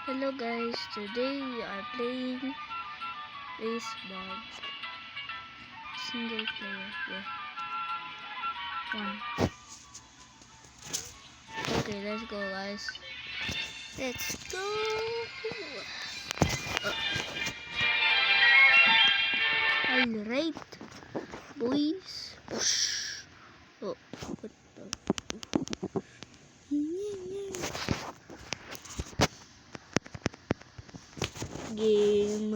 Hello guys, today we are playing baseball single player. Yeah, one. Okay, let's go guys. Let's go. Alright, boys. Push. Oh, what the? Game.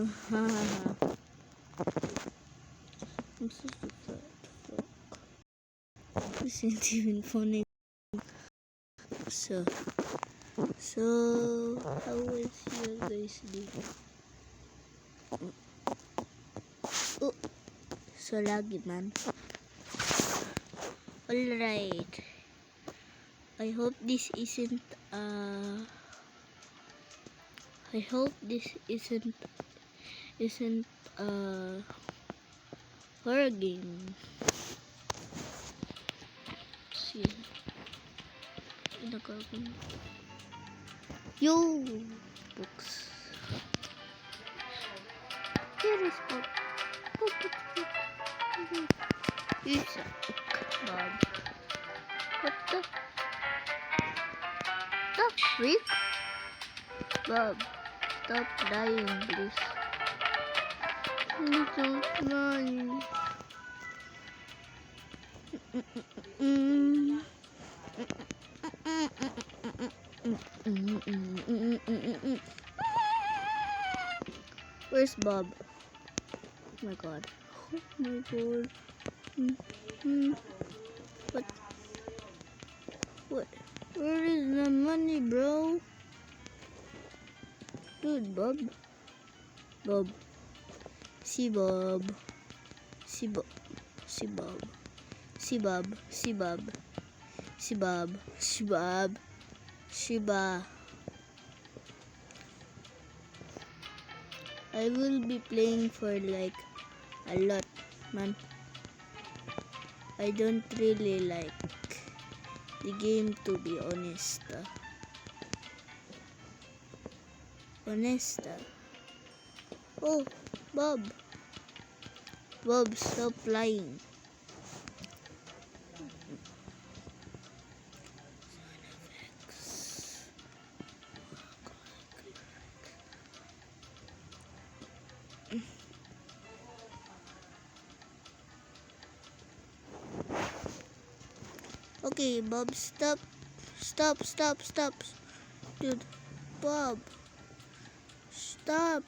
I'm so stupid. This isn't even funny. So how was your guys' day? Oh, so laggy man. Alright. I hope this isn't horror game. See. Yo, books. Here is book. It's a book, Bob. What the freak? Bob, stop dying, please. Little man. Where's Bob? Oh my god. Oh my god. What? Where is the money, bro? Dude, Bob. Bob. See Bob. See Bob. See Bob. See Bob. See Bob. See Bob. See Bob. See Bob. I will be playing for like a lot, man. I don't really like the game, to be honest. Oh, Bob. Bob, stop flying. Okay, Bob, stop. Stop. Dude, Bob. Stop.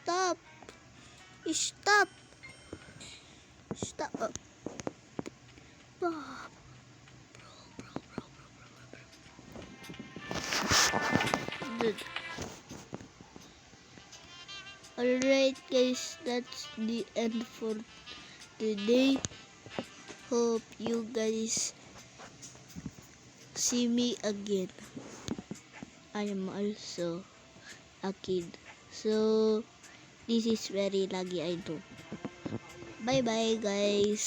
Bob. Dude. Alright guys, that's the end for today. Hope you guys see me again. I am also a kid, so this is very laggy, I know. Bye bye guys.